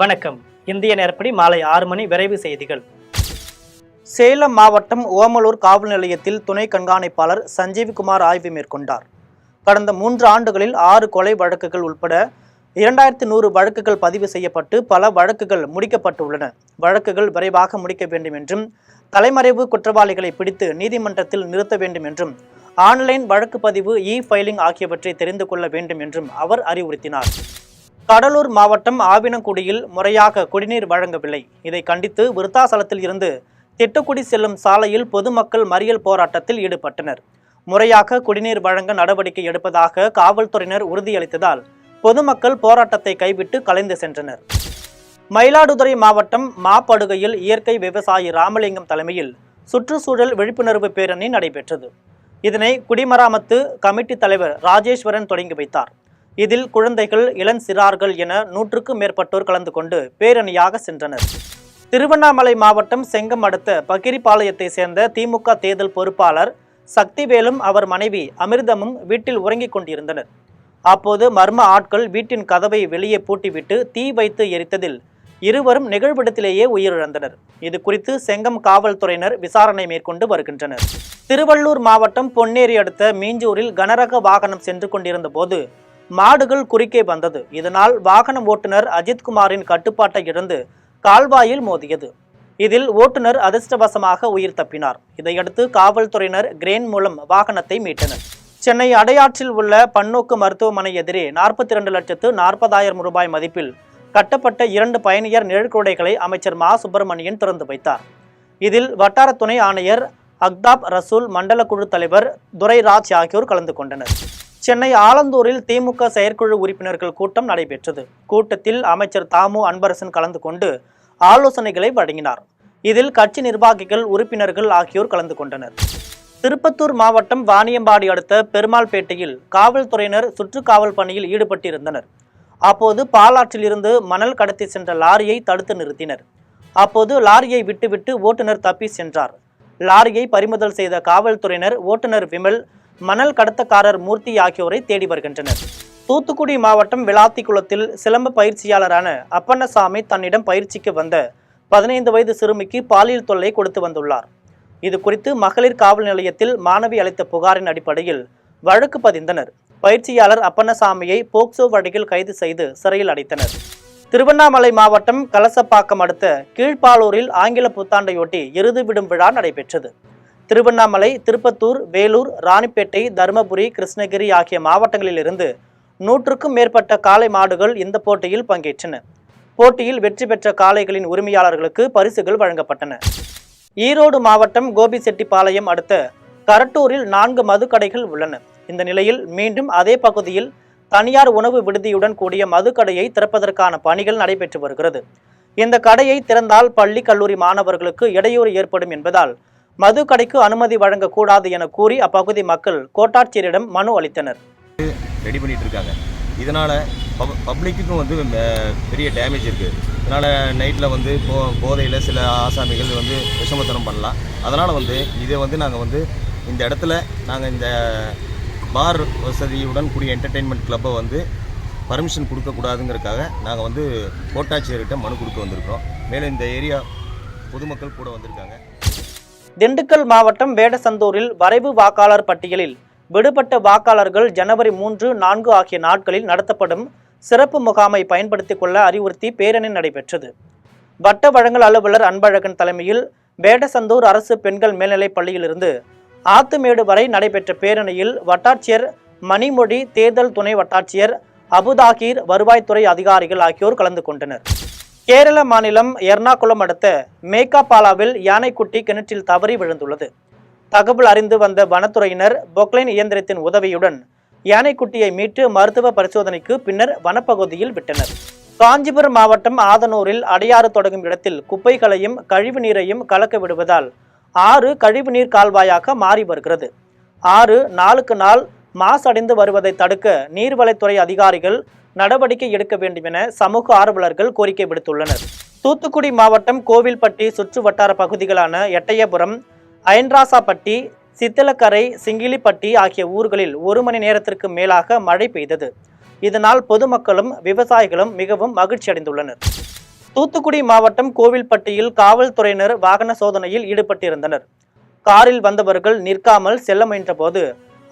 வணக்கம். இந்திய நேரப்படி மாலை 6 மணி விரைவு செய்திகள். சேலம் மாவட்டம் ஓமலூர் காவல் நிலையத்தில் துணை கண்காணிப்பாளர் சஞ்சீவ்குமார் ஆய்வு மேற்கொண்டார். கடந்த 3 ஆண்டுகளில் 6 கொலை வழக்குகள் உட்பட 2100 வழக்குகள் பதிவு செய்யப்பட்டு பல வழக்குகள் முடிக்கப்பட்டுள்ளன. வழக்குகள் விரைவாக முடிக்க வேண்டும் என்றும், தலைமறைவு குற்றவாளிகளை பிடித்து நீதிமன்றத்தில் நிறுத்த வேண்டும் என்றும், ஆன்லைன் வழக்கு பதிவு, ஃபைலிங் ஆகியவற்றை தெரிந்து கொள்ள வேண்டும் என்றும் அவர் அறிவுறுத்தினார். கடலூர் மாவட்டம் ஆவினங்குடியில் முறையாக குடிநீர் வழங்கவில்லை. இதை கண்டித்து விருத்தாசலத்தில் இருந்து திட்டுக்குடி செல்லும் சாலையில் பொதுமக்கள் மறியல் போராட்டத்தில் ஈடுபட்டனர். முறையாக குடிநீர் வழங்க நடவடிக்கை எடுப்பதாக காவல்துறையினர் உறுதியளித்ததால் பொதுமக்கள் போராட்டத்தை கைவிட்டு கலைந்து சென்றனர். மயிலாடுதுறை மாவட்டம் மாப்படுகையில் இயற்கை விவசாயி ராமலிங்கம் தலைமையில் சுற்றுச்சூழல் விழிப்புணர்வு பேரணி நடைபெற்றது. இதனை குடிமராமத்து கமிட்டி தலைவர் ராஜேஸ்வரன் தொடங்கி வைத்தார். இதில் குழந்தைகள், இளஞ்சிறார்கள் என 100க்கும் மேற்பட்டோர் கலந்து கொண்டு பேரணியாக சென்றனர். திருவண்ணாமலை மாவட்டம் செங்கம் அடுத்த பகிரிபாளையத்தை சேர்ந்த திமுக தேர்தல் பொறுப்பாளர் சக்திவேலும் அவர் மனைவி அமிர்தமும் வீட்டில் உறங்கிக் கொண்டிருந்தனர். அப்போது மர்ம ஆட்கள் வீட்டின் கதவை வெளியே பூட்டிவிட்டு தீ வைத்து எரித்ததில் இருவரும் நிகழ்விடத்திலேயே உயிரிழந்தனர். இது குறித்து செங்கம் காவல்துறையினர் விசாரணை மேற்கொண்டு வருகின்றனர். திருவள்ளூர் மாவட்டம் பொன்னேரி அடுத்த மீஞ்சூரில் கனரக வாகனம் சென்று கொண்டிருந்த போது மாடுகள் குறுக்கே வந்தது. இதனால் வாகன ஓட்டுநர் அஜித்குமாரின் கட்டுப்பாட்டை இழந்து கால்வாயில் மோதியது. இதில் ஓட்டுநர் அதிர்ஷ்டவசமாக உயிர் தப்பினார். இதையடுத்து காவல்துறையினர் கிரேன் மூலம் வாகனத்தை மீட்டனர். சென்னை அடையாற்றில் உள்ள பன்னோக்கு மருத்துவமனை எதிரே 42,40,000 ரூபாய் மதிப்பில் கட்டப்பட்ட 2 பயணியர் நிழற்குடைகளை அமைச்சர் மா சுப்பிரமணியன் திறந்து வைத்தார். இதில் வட்டார துணை ஆணையர் அக்தாப் ரசூல், மண்டல குழு தலைவர் துரைராஜ் ஆகியோர் கலந்து கொண்டனர். சென்னை ஆலந்தூரில் திமுக செயற்குழு உறுப்பினர்கள் கூட்டம் நடைபெற்றது. கூட்டத்தில் அமைச்சர் தாமு அன்பரசன் கலந்து கொண்டு ஆலோசனைகளை வழங்கினார். இதில் கட்சி நிர்வாகிகள், உறுப்பினர்கள் ஆகியோர் கலந்து கொண்டனர். திருப்பத்தூர் மாவட்டம் வாணியம்பாடி அடுத்த பெருமாள்பேட்டையில் காவல்துறையினர் சுற்றுக்காவல் பணியில் ஈடுபட்டிருந்தனர். அப்போது பாலாற்றில் இருந்து மணல் கடத்தி சென்ற லாரியை தடுத்து நிறுத்தினர். அப்போது லாரியை விட்டுவிட்டு ஓட்டுநர் தப்பி சென்றார். லாரியை பறிமுதல் செய்த காவல்துறையினர் ஓட்டுநர் விமல், மணல் கடத்தக்காரர் மூர்த்தி ஆகியோரை தேடி வருகின்றனர். தூத்துக்குடி மாவட்டம் விளாத்திக்குளத்தில் சிலம்ப பயிற்சியாளரான அப்பண்ணசாமி தன்னிடம் பயிற்சிக்கு வந்த 15 வயது சிறுமிக்கு பாலியல் தொல்லை கொடுத்து வந்துள்ளார். இது குறித்து மகளிர் காவல் நிலையத்தில் மாணவி அளித்த புகாரின் அடிப்படையில் வழக்கு பதிந்தனர். பயிற்சியாளர் அப்பண்ணசாமியை போக்சோ வழக்கில் கைது செய்து சிறையில் அடைத்தனர். திருவண்ணாமலை மாவட்டம் கலசப்பாக்கம் அடுத்த கீழ்ப்பாலூரில் ஆங்கில புத்தாண்டையொட்டி எருது விடும் விழா நடைபெற்றது. திருவண்ணாமலை, திருப்பத்தூர், வேலூர், ராணிப்பேட்டை, தருமபுரி, கிருஷ்ணகிரி ஆகிய மாவட்டங்களிலிருந்து 100க்கும் மேற்பட்ட காளை மாடுகள் இந்த போட்டியில் பங்கேற்றன. போட்டியில் வெற்றி பெற்ற காளைகளின் உரிமையாளர்களுக்கு பரிசுகள் வழங்கப்பட்டன. ஈரோடு மாவட்டம் கோபிச்செட்டிப்பாளையம் அடுத்த கரட்டூரில் 4 மதுக்கடைகள் உள்ளன. இந்த நிலையில் மீண்டும் அதே பகுதியில் தனியார் உணவு விடுதியுடன் கூடிய மதுக்கடையை திறப்பதற்கான பணிகள் நடைபெற்று வருகிறது. இந்த கடையை திறந்தால் பள்ளி, கல்லூரி மாணவர்களுக்கு இடையூறு ஏற்படும் என்பதால் மது கடைக்கு அனுமதி வழங்கக்கூடாது என கூறி அப்பகுதி மக்கள் கோட்டாட்சியரிடம் மனு அளித்தனர். ரெடி பண்ணிட்டு இருக்காங்க. இதனால பப்ளிக்குக்கும் பெரிய டேமேஜ் இருக்கு. இதனால நைட்டில் போதையில் சில ஆசாமிகள் விஷமத்தனம் பண்ணலாம். அதனால இதை நாங்கள் இந்த இடத்துல நாங்கள் இந்த பார் வசதியுடன் கூடிய என்டர்டெயின்மெண்ட் கிளப்பை பர்மிஷன் கொடுக்கக்கூடாதுங்கிறதுக்காக நாங்கள் கோட்டாட்சியர்கிட்ட மனு கொடுக்க வந்திருக்கிறோம். மேலும் இந்த ஏரியா பொதுமக்கள் கூட வந்திருக்காங்க. திண்டுக்கல் மாவட்டம் வேடசந்தூரில் வரைவு வாக்காளர் பட்டியலில் விடுபட்ட வாக்காளர்கள் ஜனவரி 3, 4 ஆகிய நாட்களில் நடத்தப்படும் சிறப்பு முகாமை பயன்படுத்திக் கொள்ள அறிவுறுத்தி பேரணி நடைபெற்றது. வட்ட வழங்கல் அலுவலர் அன்பழகன் தலைமையில் வேடசந்தூர் அரசு பெண்கள் மேல்நிலைப் பள்ளியிலிருந்து ஆத்துமேடு வரை நடைபெற்ற பேரணியில் வட்டாட்சியர் மணிமொழி, தேர்தல் துணை வட்டாட்சியர் அபுதாகீர், வருவாய்த்துறை அதிகாரிகள் ஆகியோர் கலந்து கொண்டனர். கேரள மாநிலம் எர்ணாகுளம் அடுத்த மேக்காபாலாவில் யானைக்குட்டி கிணற்றில் தவறி விழுந்துள்ளது. தகவல் அறிந்து வந்த வனத்துறையினர் பொக்லைன் இயந்திரத்தின் உதவியுடன் யானைக்குட்டியை மீட்டு மருத்துவ பரிசோதனைக்கு பின்னர் வனப்பகுதியில் விட்டனர். காஞ்சிபுரம் மாவட்டம் ஆதனூரில் அடையாறு தொடங்கும் இடத்தில் குப்பைகளையும் கழிவு நீரையும் கலக்க விடுவதால் ஆறு கழிவுநீர் கால்வாயாக மாறி வருகிறது. ஆறு நாளுக்கு நாள் மாசடைந்து வருவதை தடுக்க நீர்வளத்துறை அதிகாரிகள் நடவடிக்கை எடுக்க வேண்டும் என சமூக ஆர்வலர்கள் கோரிக்கை விடுத்துள்ளனர். தூத்துக்குடி மாவட்டம் கோவில்பட்டி சுற்று வட்டார பகுதிகளான எட்டயபுரம், அயன்ராசாப்பட்டி, சித்தலக்கரை, சிங்கிலிப்பட்டி ஆகிய ஊர்களில் 1 மணி நேரத்திற்கு மேலாக மழை பெய்தது. இதனால் பொதுமக்களும் விவசாயிகளும் மிகவும் மகிழ்ச்சி அடைந்துள்ளனர். தூத்துக்குடி மாவட்டம் கோவில்பட்டியில் காவல்துறையினர் வாகன சோதனையில் ஈடுபட்டிருந்தனர். காரில் வந்தவர்கள் நிற்காமல் செல்ல முயன்றபோது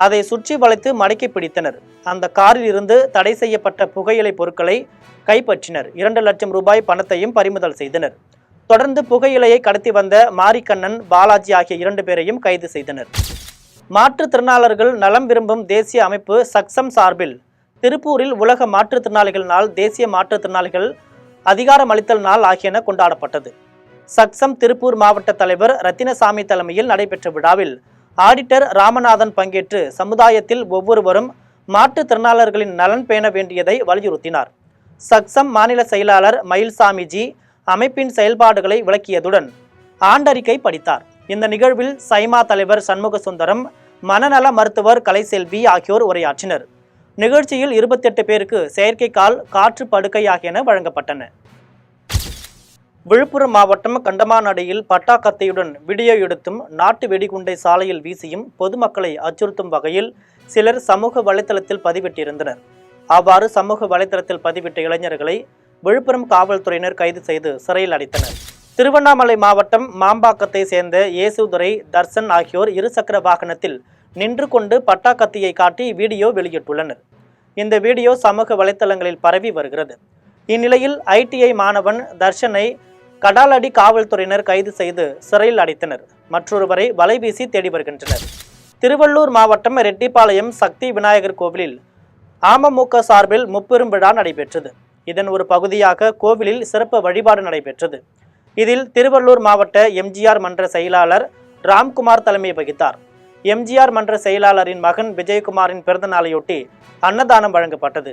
அதை சுற்றி வளைத்து மடக்கி பிடித்தனர். அந்த காரில் இருந்து தடை செய்யப்பட்ட புகையிலை பொருட்களை கைப்பற்றினர். 2 லட்சம் ரூபாய் பணத்தையும் பறிமுதல் செய்தனர். தொடர்ந்து புகையிலையை கடத்தி வந்த மாரிக்கண்ணன், பாலாஜி ஆகிய 2 பேரையும் கைது செய்தனர். மாற்றுத்திறனாளர்கள் நலம் விரும்பும் தேசிய அமைப்பு சக்சம் சார்பில் திருப்பூரில் உலக மாற்றுத்திறனாளிகள் நாள், தேசிய மாற்றுத்திறனாளிகள் அதிகாரமளித்தல் நாள் ஆகியன கொண்டாடப்பட்டது. சக்சம் திருப்பூர் மாவட்ட தலைவர் ரத்தினசாமி தலைமையில் நடைபெற்ற விழாவில் ஆடிட்டர் ராமநாதன் பங்கேற்று சமுதாயத்தில் ஒவ்வொருவரும் மாற்றுத்திறனாளர்களின் நலன் பேண வேண்டியதை வலியுறுத்தினார். சக்சம் மாநில செயலாளர் மயில்சாமிஜி அமைப்பின் செயல்பாடுகளை விளக்கியதுடன் ஆண்டறிக்கை படித்தார். இந்த நிகழ்வில் சைமா தலைவர் சண்முக சுந்தரம், மனநல மருத்துவர் கலைசெல்வி ஆகியோர் உரையாற்றினர். நிகழ்ச்சியில் 28 பேருக்கு செயற்கைக்கால், காற்று படுக்கை ஆகியன வழங்கப்பட்டன. விழுப்புரம் மாவட்டம் கண்டமானடியில் பட்டாக்கத்தியுடன் வீடியோ எடுத்தும் நாட்டு வெடிகுண்டை சாலையில் வீசியும் பொதுமக்களை அச்சுறுத்தும் வகையில் சிலர் சமூக வலைதளத்தில் பதிவிட்டிருந்தனர். அவ்வாறு சமூக வலைதளத்தில் பதிவிட்ட இளைஞர்களை விழுப்புரம் காவல்துறையினர் கைது செய்து சிறையில் அடைத்தனர். திருவண்ணாமலை மாவட்டம் மாம்பாக்கத்தை சேர்ந்த இயேசுதுரை, தர்சன் ஆகியோர் இருசக்கர வாகனத்தில் நின்று கொண்டு பட்டாக்கத்தியை காட்டி வீடியோ வெளியிட்டுள்ளனர். இந்த வீடியோ சமூக வலைதளங்களில் பரவி வருகிறது. இந்நிலையில் ITI மாணவன் தர்ஷனை கடாலடி காவல்துறையினர் கைது செய்து சிறையில் அடைத்தனர். மற்றொருவரை வலைவீசி தேடி வருகின்றனர். திருவள்ளூர் மாவட்டம் ரெட்டிப்பாளையம் சக்தி விநாயகர் கோவிலில் அமமுக சார்பில் முப்பெரும் விழா நடைபெற்றது. இதன் ஒரு பகுதியாக கோவிலில் சிறப்பு வழிபாடு நடைபெற்றது. இதில் திருவள்ளூர் மாவட்ட MGR மன்ற செயலாளர் ராம்குமார் தலைமை வகித்தார். MGR மன்ற செயலாளரின் மகன் விஜயகுமாரின் பிறந்த நாளையொட்டி அன்னதானம் வழங்கப்பட்டது.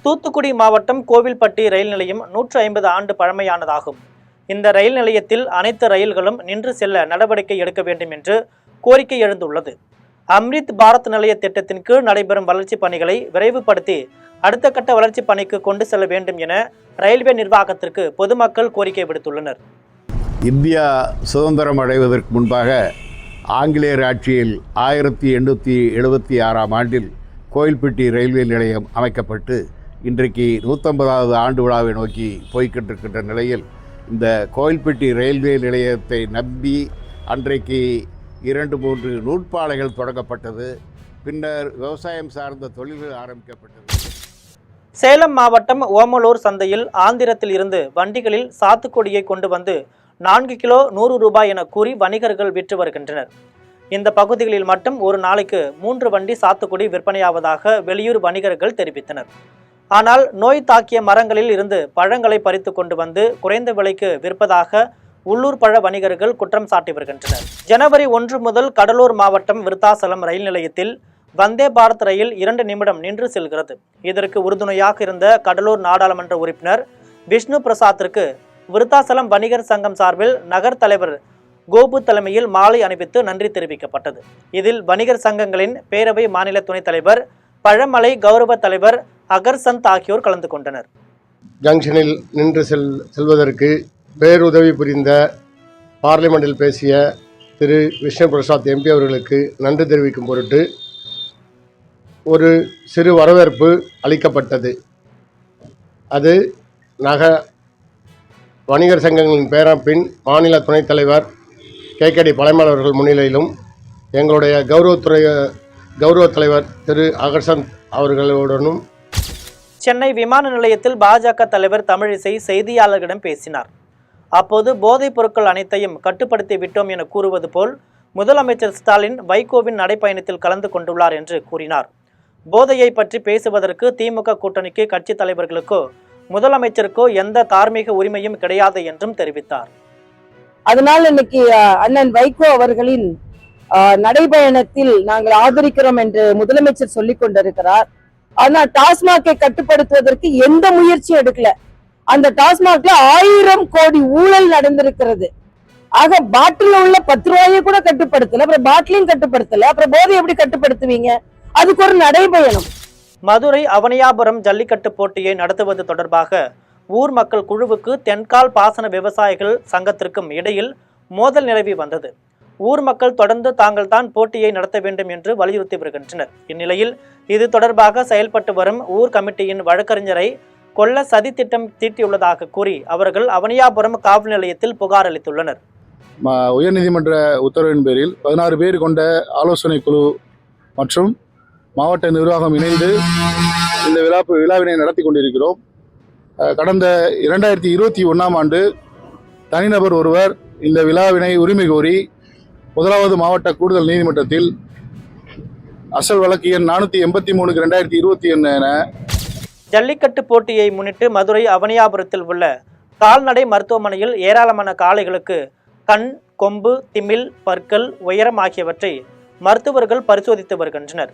தூத்துக்குடி மாவட்டம் கோவில்பட்டி ரயில் நிலையம் 150 ஆண்டு பழமையானதாகும். இந்த ரயில் நிலையத்தில் அனைத்து ரயில்களும் நின்று செல்ல நடவடிக்கை எடுக்க வேண்டும் என்று கோரிக்கை எழுந்துள்ளது. அம்ரித் பாரத் நிலைய திட்டத்தின் கீழ் நடைபெறும் வளர்ச்சிப் பணிகளை விரைவுபடுத்தி அடுத்த கட்ட வளர்ச்சிப் பணிக்கு கொண்டு செல்ல வேண்டும் என ரயில்வே நிர்வாகத்திற்கு பொதுமக்கள் கோரிக்கை விடுத்துள்ளனர். இந்தியா சுதந்திரம் அடைவதற்கு முன்பாக ஆங்கிலேயர் ஆட்சியில் 1876ஆம் ஆண்டில் கோவில்பட்டி ரயில்வே நிலையம் அமைக்கப்பட்டு இன்றைக்கு 150வது ஆண்டு விழாவை நோக்கி போய்கிட்டிருக்கின்ற நிலையில் இந்த கோவில்பட்டி ரயில்வே நிலையத்தை நம்பி அன்றைக்கு 2-3 நூற்பாலைகள் தொடங்கப்பட்டது. பின்னர் விவசாயம் சார்ந்த தொழில்கள் ஆரம்பிக்கப்பட்டது. சேலம் மாவட்டம் ஓமலூர் சந்தையில் ஆந்திரத்தில் இருந்து வண்டிகளில் சாத்துக்குடியை கொண்டு வந்து 4 கிலோ 100 ரூபாய் என கூறி வணிகர்கள் விற்று வருகின்றனர். இந்த பகுதிகளில் மட்டும் ஒரு நாளைக்கு 3 வண்டி சாத்துக்குடி விற்பனையாவதாக வெளியூர் வணிகர்கள் தெரிவித்தனர். ஆனால் நோய் தாக்கிய மரங்களில் இருந்து பழங்களை பறித்து கொண்டு வந்து குறைந்த விலைக்கு விற்பதாக உள்ளூர் பழ வணிகர்கள் குற்றம் சாட்டி வருகின்றனர். ஜனவரி 1 முதல் கடலூர் மாவட்டம் விருத்தாசலம் ரயில் நிலையத்தில் வந்தே பாரத் ரயில் 2 நிமிடம் நின்று செல்கிறது. இதற்கு உறுதுணையாக இருந்த கடலூர் நாடாளுமன்ற உறுப்பினர் விஷ்ணு பிரசாத்திற்கு விருத்தாசலம் வணிகர் சங்கம் சார்பில் நகர் தலைவர் கோபு தலைமையில் மாலை அணிவித்து நன்றி தெரிவிக்கப்பட்டது. இதில் வணிகர் சங்கங்களின் பேரவை மாநில துணைத் தலைவர் பழமலை, கௌரவ தலைவர் அகர்சந்த் ஆகியோர் கலந்து கொண்டனர். ஜங்ஷனில் நின்று செல்வதற்கு பேருதவி புரிந்த பார்லிமெண்டில் பேசிய திரு விஷ்ணு பிரசாத் MP அவர்களுக்கு நன்றி தெரிவிக்கும் பொருட்டு ஒரு சிறு வரவேற்பு அளிக்கப்பட்டது. அது வணிகர் சங்கங்களின் பேரப்பின் மாநில துணைத் தலைவர் KKD பழமல் அவர்கள் முன்னிலையிலும் எங்களுடைய கௌரவ தலைவர் திரு அகர்சந்த் அவர்களுடனும். சென்னை விமான நிலையத்தில் பாஜக தலைவர் தமிழிசை செய்தியாளர்களிடம் பேசினார். அப்போது போதைப் பொருட்கள் அனைத்தையும் கட்டுப்படுத்தி விட்டோம் என கூறுவது போல் முதலமைச்சர் ஸ்டாலின் வைகோவின் நடைப்பயணத்தில் கலந்து கொண்டுள்ளார் என்று கூறினார். போதையை பற்றி பேசுவதற்கு திமுக கூட்டணிக்கு கட்சி தலைவர்களுக்கோ முதலமைச்சருக்கோ எந்த தார்மீக உரிமையும் கிடையாது என்றும் தெரிவித்தார். அதனால் இன்னைக்கு அண்ணன் வைகோ அவர்களின் நடைபயணத்தில் நாங்கள் ஆதரிக்கிறோம் என்று முதலமைச்சர் சொல்லிக் கொண்டிருக்கிறார். ஆனா டாஸ்மாகை கட்டுப்படுத்துவதற்கு எந்த முயற்சியும் எடுக்கல. அந்த டாஸ்மாக்ல 1000 கோடி ஊழல் நடந்திருக்கிறது. ஆக பாட்டில் உள்ள 10 ரூபாயை கூட கட்டுப்படுத்தல, அப்புறம் பாட்டிலையும் கட்டுப்படுத்தல, அப்புறம் போதை எப்படி கட்டுப்படுத்துவீங்க? அதுக்கு ஒரு நடைபயணம். மதுரை அவனியாபுரம் ஜல்லிக்கட்டு போட்டியை நடத்துவது தொடர்பாக ஊர் மக்கள் குழுவுக்கு தென்கால் பாசன விவசாயிகள் சங்கத்திற்கும் இடையில் மோதல் நிலவி வந்தது. ஊர் மக்கள் தொடர்ந்து தாங்கள் தான் போட்டியை நடத்த வேண்டும் என்று வலியுறுத்தி வருகின்றனர். இந்நிலையில் இது தொடர்பாக செயல்பட்டு வரும் ஊர் கமிட்டியின் வழக்கறிஞரை கொல்ல சதி திட்டம் தீட்டியுள்ளதாக கூறி அவர்கள் அவனியாபுரம் காவல் நிலையத்தில் புகார் அளித்துள்ளனர். உயர்நீதிமன்ற உத்தரவின் பேரில் 16 பேர் கொண்ட ஆலோசனை குழு மற்றும் மாவட்ட நிர்வாகம் இணைந்து இந்த விழாவினை நடத்தி கொண்டிருக்கிறோம். கடந்த 2021ஆம் ஆண்டு தனிநபர் ஒருவர் இந்த விழாவினை உரிமை கோரி 1வது மாவட்ட கூடுதல் நீதிமன்றத்தில் அசல் வழக்கு எண் 483/2021 என ஜல்லிக்கட்டு போட்டியை முன்னிட்டு மதுரை அவனியாபுரத்தில் உள்ள கால்நடை மருத்துவமனையில் ஏராளமான காளைகளுக்கு கண், கொம்பு, திமில், பற்கள், உயரம் ஆகியவற்றை மருத்துவர்கள் பரிசோதித்து வருகின்றனர்.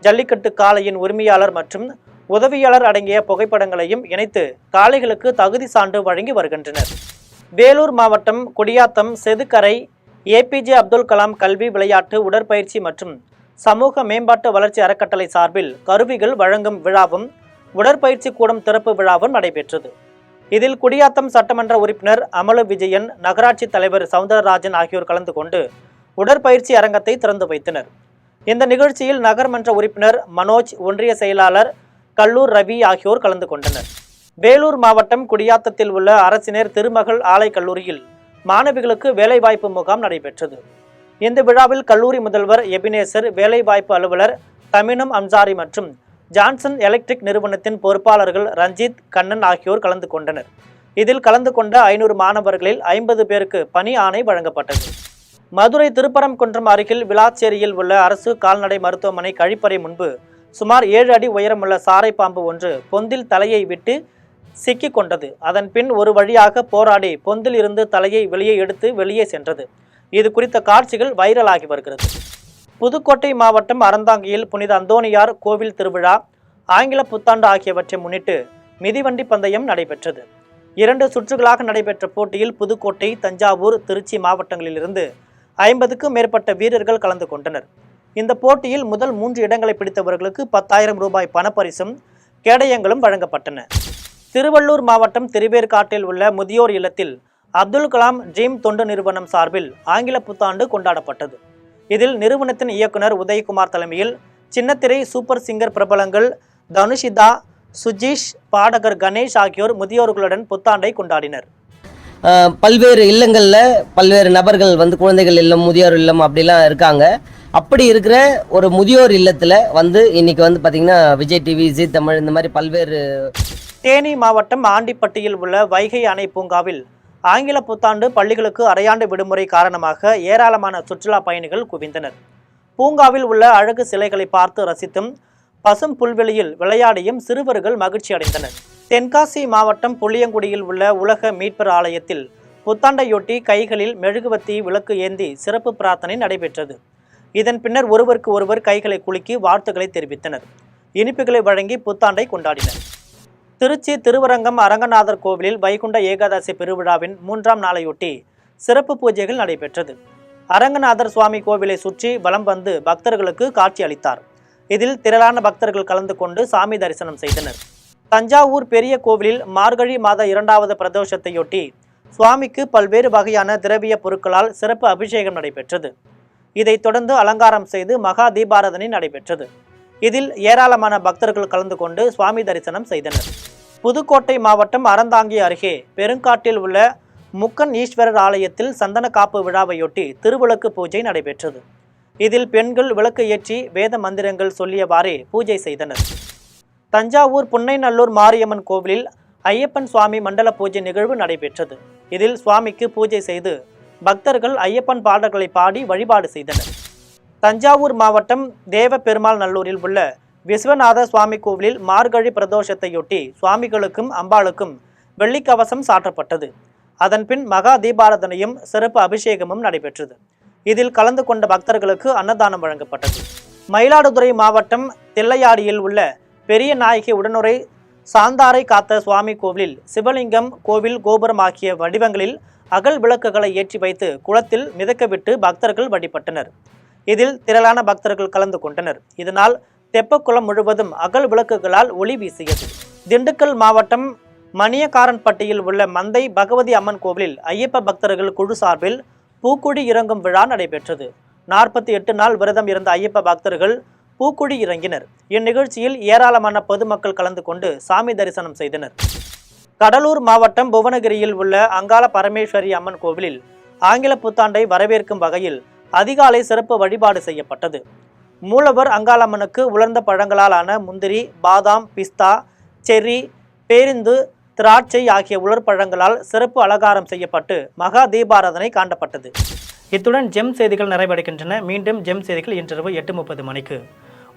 ஜல்லிக்கட்டு காளையின் உரிமையாளர் மற்றும் உதவியாளர் அடங்கிய புகைப்படங்களையும் இணைத்து காளைகளுக்கு தகுதி சான்று வழங்கி வருகின்றனர். வேலூர் மாவட்டம் குடியாத்தம் செதுக்கரை ஏபிஜே அப்துல் கலாம் கல்வி, விளையாட்டு, உடற்பயிற்சி மற்றும் சமூக மேம்பாட்டு வளர்ச்சி அறக்கட்டளை சார்பில் கருவிகள் வழங்கும் விழாவும் உடற்பயிற்சி கூடம் திறப்பு விழாவும் நடைபெற்றது. இதில் குடியாத்தம் சட்டமன்ற உறுப்பினர் அமலு விஜயன், நகராட்சி தலைவர் சவுந்தரராஜன் ஆகியோர் கலந்து கொண்டு உடற்பயிற்சி அரங்கத்தை திறந்து வைத்தனர். இந்த நிகழ்ச்சியில் நகர்மன்ற உறுப்பினர் மனோஜ், ஒன்றிய செயலாளர் கல்லூர் ரவி ஆகியோர் கலந்து கொண்டனர். வேலூர் மாவட்டம் குடியாத்தத்தில் உள்ள அரசினர் திருமகள் ஆலை கல்லூரியில் மாணவிகளுக்கு வேலைவாய்ப்பு முகாம் நடைபெற்றது. இந்த விழாவில் கல்லூரி முதல்வர் எபினேசர், வேலைவாய்ப்பு அலுவலர் தமினம் அம்சாரி மற்றும் ஜான்சன் எலக்ட்ரிக் நிறுவனத்தின் பொறுப்பாளர்கள் ரஞ்சித், கண்ணன் ஆகியோர் கலந்து கொண்டனர். இதில் கலந்து கொண்ட 500 மாணவர்களில் 50 பேருக்கு பணி ஆணை வழங்கப்பட்டது. மதுரை திருப்பரங்குன்றம் அருகில் விளாச்சேரியில் உள்ள அரசு கால்நடை மருத்துவமனை கழிப்பறை முன்பு சுமார் 7 அடி உயரமுள்ள சாரை பாம்பு ஒன்று பொந்தில் தலையை விட்டு சிக்கி கொண்டது. அதன் பின் ஒரு வழியாக போராடி பொந்தில் இருந்து தலையை வெளியே எடுத்து வெளியே சென்றது. இது குறித்த காட்சிகள் வைரலாகி வருகிறது. புதுக்கோட்டை மாவட்டம் அறந்தாங்கியில் புனித அந்தோனியார் கோவில் திருவிழா, ஆங்கில புத்தாண்டு ஆகியவற்றை முன்னிட்டு மிதிவண்டி பந்தயம் நடைபெற்றது. 2 சுற்றுகளாக நடைபெற்ற போட்டியில் புதுக்கோட்டை, தஞ்சாவூர், திருச்சி மாவட்டங்களிலிருந்து 50க்கும் மேற்பட்ட வீரர்கள் கலந்து கொண்டனர். இந்த போட்டியில் முதல் 3 இடங்களை பிடித்தவர்களுக்கு 10,000 ரூபாய் பணப்பரிசும் கேடயங்களும் வழங்கப்பட்டன. திருவள்ளூர் மாவட்டம் திருவேற்காட்டில் உள்ள முதியோர் இல்லத்தில் அப்துல் கலாம் ட்ரீம் தொண்டு நிறுவனம் சார்பில் ஆங்கில புத்தாண்டு கொண்டாடப்பட்டது. இதில் நிறுவனத்தின் இயக்குனர் உதயகுமார் தலைமையில் சின்னத்திரை சூப்பர் சிங்கர் பிரபலங்கள் தனுஷிதா, சுஜீஷ், பாடகர் கணேஷ் ஆகியோர் முதியோர்களுடன் புத்தாண்டை கொண்டாடினர். பல்வேறு இல்லங்களில் பல்வேறு நபர்கள் குழந்தைகள் இல்லம், முதியோர் இல்லம் அப்படிலாம் இருக்காங்க. அப்படி இருக்கிற ஒரு முதியோர் இல்லத்தில் இன்னைக்கு பார்த்தீங்கன்னா விஜய் டிவி, ஜி தமிழ் இந்த மாதிரி பல்வேறு. தேனி மாவட்டம் ஆண்டிப்பட்டியில் உள்ள வைகை அணை பூங்காவில் ஆங்கில புத்தாண்டு பள்ளிகளுக்கு அரையாண்டு விடுமுறை காரணமாக ஏராளமான சுற்றுலா பயணிகள் குவிந்தனர். பூங்காவில் உள்ள அழகு சிலைகளை பார்த்து ரசித்தும் பசும் புல்வெளியில் விளையாடியும் சிறுவர்கள் மகிழ்ச்சி அடைந்தனர். தென்காசி மாவட்டம் புளியங்குடியில் உள்ள உலக மீட்பர் ஆலயத்தில் புத்தாண்டையொட்டி கைகளில் மெழுகுவத்தி விளக்கு ஏந்தி சிறப்பு பிரார்த்தனை நடைபெற்றது. இதன் பின்னர் ஒருவருக்கு ஒருவர் கைகளை குலுக்கி வாழ்த்துக்களை தெரிவித்தனர். இனிப்புகளை வழங்கி புத்தாண்டை கொண்டாடினர். திருச்சி திருவரங்கம் அரங்கநாதர் கோவிலில் வைகுண்ட ஏகாதசி பெருவிழாவின் 3ஆம் நாளையொட்டி சிறப்பு பூஜைகள் நடைபெற்றது. அரங்கநாதர் சுவாமி கோவிலை சுற்றி வலம் வந்து பக்தர்களுக்கு காட்சி அளித்தார். இதில் திரளான பக்தர்கள் கலந்து கொண்டு சாமி தரிசனம் செய்தனர். தஞ்சாவூர் பெரிய கோவிலில் மார்கழி மாத 2வது பிரதோஷத்தையொட்டி சுவாமிக்கு பல்வேறு வகையான திரவிய பொருட்களால் சிறப்பு அபிஷேகம் நடைபெற்றது. இதைத் தொடர்ந்து அலங்காரம் செய்து மகா தீபாராதனை நடைபெற்றது. இதில் ஏராளமான பக்தர்கள் கலந்து கொண்டு சுவாமி தரிசனம் செய்தனர். புதுக்கோட்டை மாவட்டம் அறந்தாங்கி அருகே பெருங்காட்டில் உள்ள முக்கன் ஈஸ்வரர் ஆலயத்தில் சந்தன காப்பு விழாவையொட்டி திருவிளக்கு பூஜை நடைபெற்றது. இதில் பெண்கள் விளக்கு ஏற்றி வேத மந்திரங்கள் சொல்லியவாறே பூஜை செய்தனர். தஞ்சாவூர் புன்னைநல்லூர் மாரியம்மன் கோவிலில் ஐயப்பன் சுவாமி மண்டல பூஜை நிகழ்வு நடைபெற்றது. இதில் சுவாமிக்கு பூஜை செய்து பக்தர்கள் ஐயப்பன் பாடல்களை பாடி வழிபாடு செய்தனர். தஞ்சாவூர் மாவட்டம் தேவ பெருமாள் நல்லூரில் உள்ள விஸ்வநாத சுவாமி கோவிலில் மார்கழி பிரதோஷத்தையொட்டி சுவாமிகளுக்கும் அம்பாளுக்கும் வெள்ளிக்கவசம் சாற்றப்பட்டது. அதன்பின் மகா தீபாராதனையும் சிறப்பு அபிஷேகமும் நடைபெற்றது. இதில் கலந்து கொண்ட பக்தர்களுக்கு அன்னதானம் வழங்கப்பட்டது. மயிலாடுதுறை மாவட்டம் தில்லையாடியில் உள்ள பெரிய நாயகி உடனுரை சாந்தாரை காத்த சுவாமி கோவிலில் சிவலிங்கம், கோவில் கோபுரம் ஆகிய வடிவங்களில் அகல் விளக்குகளை ஏற்றி வைத்து குளத்தில் மிதக்கவிட்டு பக்தர்கள் வழிபட்டனர். இதில் திரளான பக்தர்கள் கலந்து கொண்டனர். இதனால் தெப்பக்குளம் முழுவதும் அகல் விளக்குகளால் ஒளி வீசியது. திண்டுக்கல் மாவட்டம் மணியக்காரன்பட்டியில் உள்ள மந்தை பகவதி அம்மன் கோவிலில் ஐயப்ப பக்தர்கள் குழு சார்பில் பூக்குடி இறங்கும் விழா நடைபெற்றது. 48 நாள் விரதம் இருந்த ஐயப்ப பக்தர்கள் பூக்குழி இறங்கினர். இந்நிகழ்ச்சியில் ஏராளமான பொதுமக்கள் கலந்து கொண்டு சாமி தரிசனம் செய்தனர். கடலூர் மாவட்டம் புவனகிரியில் உள்ள அங்காள பரமேஸ்வரி அம்மன் கோவிலில் ஆங்கில புத்தாண்டை வரவேற்கும் வகையில் அதிகாலை சிறப்பு வழிபாடு செய்யப்பட்டது. மூலவர் அங்காளம்மனுக்கு உலர்ந்த பழங்களால் ஆன முந்திரி, பாதாம், பிஸ்தா, செர்ரி, பேருந்து, திராட்சை ஆகிய உலர் பழங்களால் சிறப்பு அலங்காரம் செய்யப்பட்டு மகா தீபாராதனை காண்டப்பட்டது. இத்துடன் ஜெம் செய்திகள் நிறைவடைகின்றன. மீண்டும் ஜெம் செய்திகள் இன்றிரவு 8:30 மணிக்கு.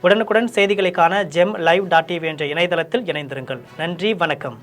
உடனுக்குடன் செய்திகளை காண GemLive.tv என்ற இணையதளத்தில் இணைந்திருங்கள். நன்றி, வணக்கம்.